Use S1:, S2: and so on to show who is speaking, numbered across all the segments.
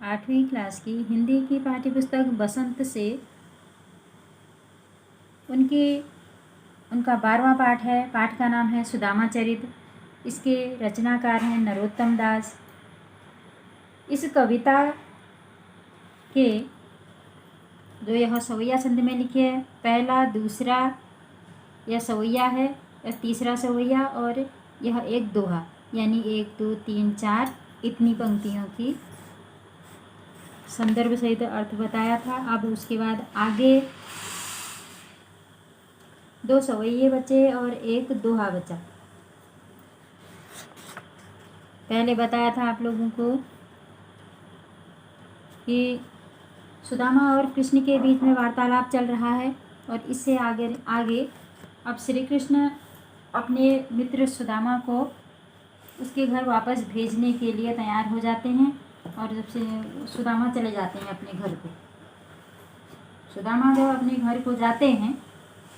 S1: 8वीं क्लास की हिंदी की पाठ्यपुस्तक बसंत से उनका 12वां पाठ है। पाठ का नाम है सुदामा चरित। इसके रचनाकार हैं नरोत्तम दास। इस कविता के जो यह सवैया संधि में लिखे है, पहला दूसरा यह सवैया है, यह तीसरा सवैया, और यह एक दोहा, यानी 1 2 3 4 इतनी पंक्तियों की संदर्भ सहित अर्थ बताया था। अब उसके बाद आगे 2 सवैये बचे और एक दोहा बचा। पहले बताया था आप लोगों को कि सुदामा और कृष्ण के बीच में वार्तालाप चल रहा है, और इससे आगे अब श्री कृष्ण अपने मित्र सुदामा को उसके घर वापस भेजने के लिए तैयार हो जाते हैं, और जब से सुदामा चले जाते हैं अपने घर को। सुदामा जब अपने घर को जाते हैं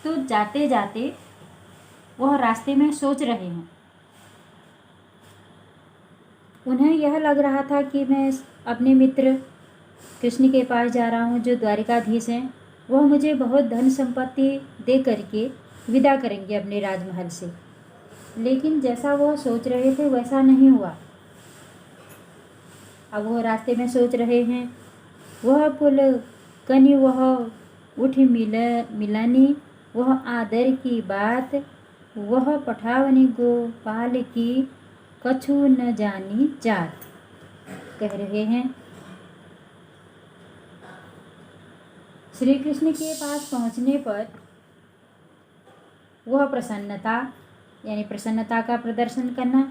S1: तो जाते जाते वह रास्ते में सोच रहे हैं। उन्हें यह लग रहा था कि मैं अपने मित्र कृष्ण के पास जा रहा हूँ जो द्वारिकाधीश हैं, वह मुझे बहुत धन संपत्ति दे करके विदा करेंगे अपने राजमहल से। लेकिन जैसा वह सोच रहे थे वैसा नहीं हुआ। अब वह रास्ते में सोच रहे हैं, वह पुल कनि वह उठ मिलानी, वह आदर की बात, वह पठावनी गोपाल की कछु न जानी जात। कह रहे हैं श्री कृष्ण के पास पहुंचने पर वह प्रसन्नता, यानी प्रसन्नता का प्रदर्शन करना,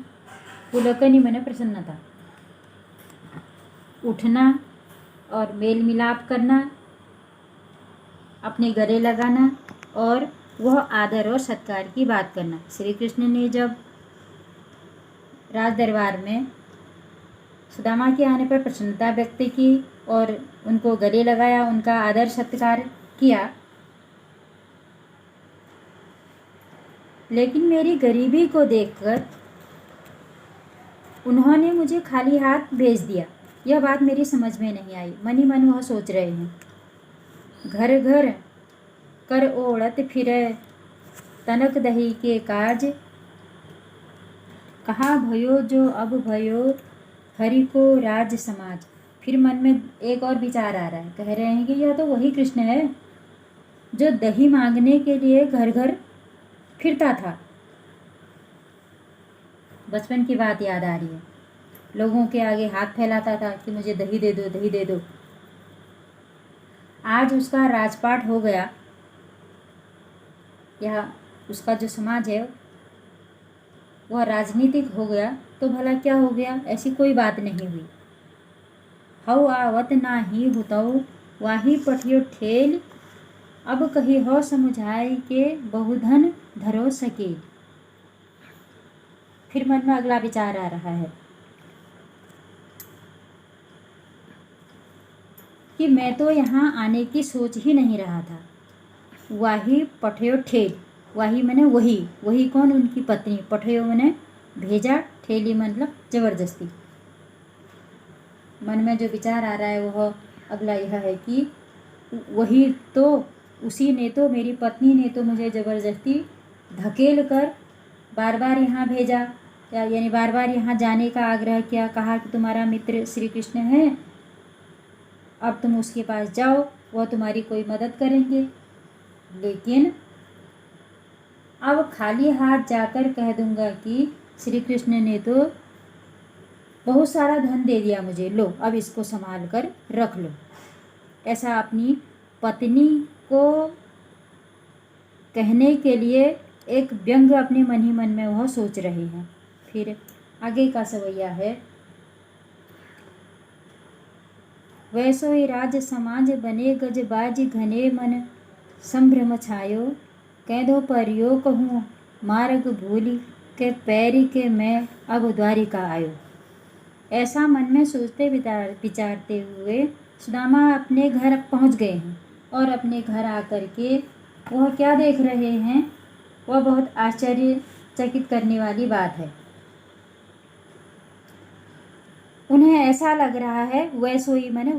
S1: पुलकनी माने प्रसन्नता, उठना और मेल मिलाप करना, अपने गले लगाना, और वह आदर और सत्कार की बात करना। श्री कृष्ण ने जब राज दरबार में सुदामा के आने पर प्रसन्नता व्यक्त की और उनको गले लगाया, उनका आदर सत्कार किया, लेकिन मेरी गरीबी को देखकर उन्होंने मुझे खाली हाथ भेज दिया। यह बात मेरी समझ में नहीं आई। मन ही मन वह सोच रहे हैं, घर घर कर ओढ़त फिरे तनक दही के काज, कहाँ भयो जो अब भयो हरि को राज समाज। फिर मन में एक और विचार आ रहा है। कह रहे हैं कि यह तो वही कृष्ण है जो दही मांगने के लिए घर घर फिरता था। बचपन की बात याद आ रही है। लोगों के आगे हाथ फैलाता था कि मुझे दही दे दो, दही दे दो। आज उसका राजपाट हो गया, या उसका जो समाज है वह राजनीतिक हो गया, तो भला क्या हो गया? ऐसी कोई बात नहीं हुई। हऊ आवत ना ही हुतऊ वाही पठियो ठेल, अब कही हो समुझाई के बहुधन धरो सके। फिर मन में अगला विचार आ रहा है कि मैं तो यहाँ आने की सोच ही नहीं रहा था। वाही पठयो ठेल, वाही मैंने वही कौन? उनकी पत्नी। पठयो मैंने भेजा, ठेली मतलब जबरदस्ती। मन में जो विचार आ रहा है वह अगला यह है कि वही तो, उसी ने तो, मेरी पत्नी ने तो मुझे ज़बरदस्ती धकेल कर बार बार यहाँ भेजा, यानी बार बार यहाँ जाने का आग्रह किया। कहा कि तुम्हारा मित्र श्री कृष्ण है, अब तुम उसके पास जाओ, वह तुम्हारी कोई मदद करेंगे। लेकिन अब खाली हाथ जाकर कह दूंगा कि श्री कृष्ण ने तो बहुत सारा धन दे दिया मुझे, लो अब इसको संभाल कर रख लो। ऐसा अपनी पत्नी को कहने के लिए एक व्यंग अपने मन ही मन में वह सोच रहे हैं। फिर आगे का सवैया है, वैसो ही राज समाज बने गजबाज घने मन संभ्रम छायो, कैदो परियो कहूँ मार्ग भूली के पैरी के मैं अब द्वारिका आयो। ऐसा मन में सोचते विचारते हुए सुदामा अपने घर पहुंच गए हैं, और अपने घर आकर के वह क्या देख रहे हैं, वह बहुत आश्चर्यचकित करने वाली बात है। उन्हें ऐसा लग रहा है वैसो ही माने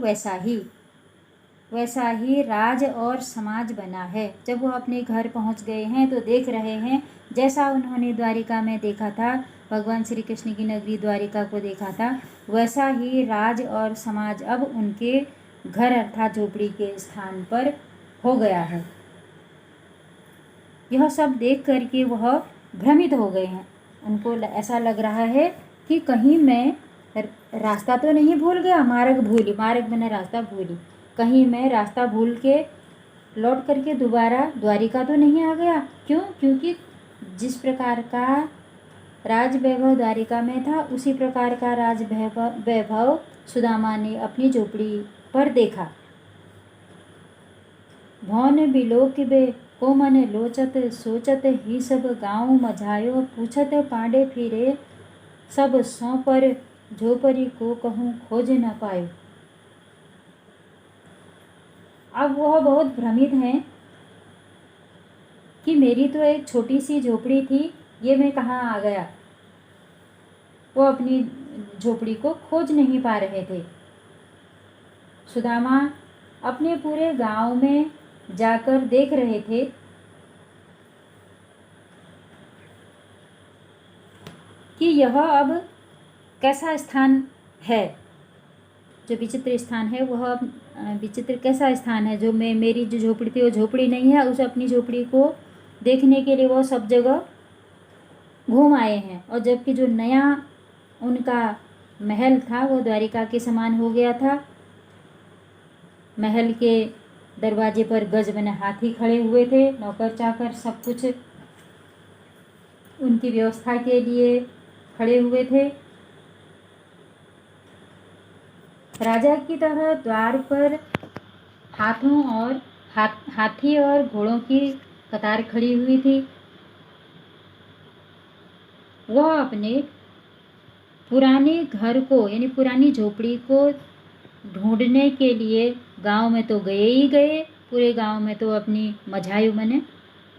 S1: वैसा ही राज और समाज बना है। जब वो अपने घर पहुंच गए हैं तो देख रहे हैं जैसा उन्होंने द्वारिका में देखा था, भगवान श्री कृष्ण की नगरी द्वारिका को देखा था, वैसा ही राज और समाज अब उनके घर अर्थात झोपड़ी के स्थान पर हो गया है। यह सब देख करके वह भ्रमित हो गए हैं। उनको ऐसा लग रहा है कि कहीं मैं रास्ता तो नहीं भूल गया, मार्ग मैंने रास्ता भूली, कहीं मैं रास्ता भूल के लौट करके दोबारा द्वारिका तो नहीं आ गया। क्यों? क्योंकि जिस प्रकार का राज वैभव द्वारिका में था उसी प्रकार का राज वैभव सुदामा ने अपनी झोपड़ी पर देखा। भौन बिलोक बे को मन लोचत सोचत ही सब गाँव मझायो, पूछत पांडे फिरे सब सौ पर झोपड़ी को कहूँ खोज न पायो। अब वह बहुत भ्रमित हैं कि मेरी तो एक छोटी सी झोपड़ी थी, ये मैं कहाँ आ गया। वो अपनी झोपड़ी को खोज नहीं पा रहे थे। सुदामा अपने पूरे गांव में जाकर देख रहे थे कि यह अब कैसा स्थान है, जो विचित्र स्थान है वह विचित्र कैसा स्थान है। जो मेरी जो झोपड़ी थी वो झोपड़ी नहीं है। उस अपनी झोपड़ी को देखने के लिए वो सब जगह घूम आए हैं, और जबकि जो नया उनका महल था वो द्वारिका के समान हो गया था। महल के दरवाजे पर गज बने हाथी खड़े हुए थे, नौकर चाकर सब कुछ उनकी व्यवस्था के लिए खड़े हुए थे। राजा की तरह द्वार पर हाथी और घोड़ों की कतार खड़ी हुई थी। वह अपने पुराने घर को यानी पुरानी झोपड़ी को ढूंढने के लिए गांव में तो गए ही गए, पूरे गांव में तो अपनी मझायु मने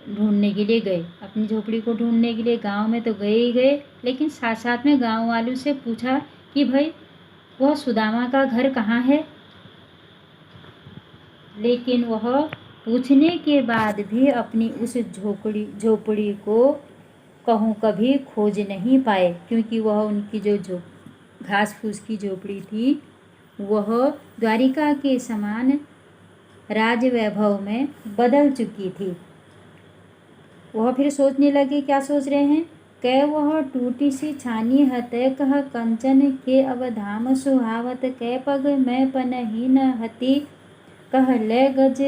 S1: ढूंढने के लिए गए, अपनी झोपड़ी को ढूंढने के लिए गांव में तो गए ही गए, लेकिन साथ साथ में गांव वालों से पूछा कि भाई वह सुदामा का घर कहाँ है। लेकिन वह पूछने के बाद भी अपनी उस झोपड़ी को कहूँ कभी खोज नहीं पाए, क्योंकि वह उनकी जो घास फूस की झोपड़ी थी वह द्वारिका के समान राज वैभव में बदल चुकी थी। वह फिर सोचने लगे, क्या सोच रहे हैं, कै वह टूटी सी छानी हते कह कंचन के अवधाम सुहावत, कै पग में पनही न हती कह ले गज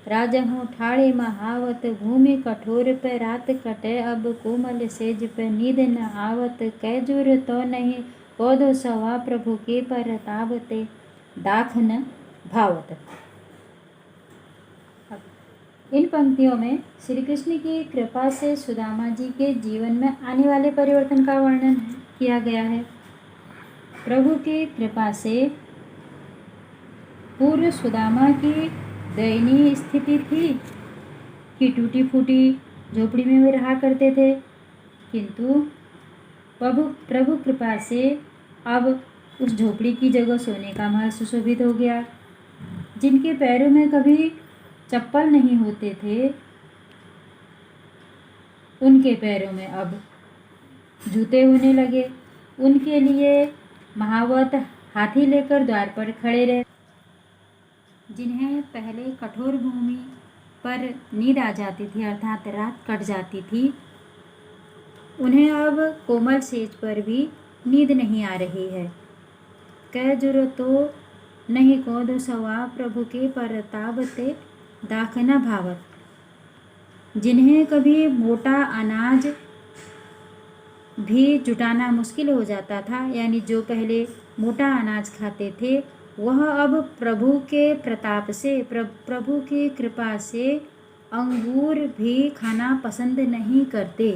S1: राजहूँ ठाड़े महावत, भूमि कठोर पे रात कटे अब कोमल सेज पे नींद न आवत, कै जुर तो नहीं कोदो सवा प्रभु के परतावते दाख न भावत। इन पंक्तियों में श्री कृष्ण की कृपा से सुदामा जी के जीवन में आने वाले परिवर्तन का वर्णन किया गया है। प्रभु की कृपा से पूर्व सुदामा की दयनीय स्थिति थी कि टूटी फूटी झोपड़ी में वे रहा करते थे, किंतु प्रभु कृपा से अब उस झोपड़ी की जगह सोने का महल सुशोभित हो गया। जिनके पैरों में कभी चप्पल नहीं होते थे उनके पैरों में अब जूते होने लगे। उनके लिए महावत हाथी लेकर द्वार पर खड़े रहे। जिन्हें पहले कठोर भूमि पर नींद आ जाती थी अर्थात रात कट जाती थी, उन्हें अब कोमल सेज पर भी नींद नहीं आ रही है। कै जुर तो नहीं कोद सवा प्रभु के परतावते दाख न भावत। जिन्हें कभी मोटा अनाज भी जुटाना मुश्किल हो जाता था, यानी जो पहले मोटा अनाज खाते थे वह अब प्रभु के प्रताप से प्रभु की कृपा से अंगूर भी खाना पसंद नहीं करते।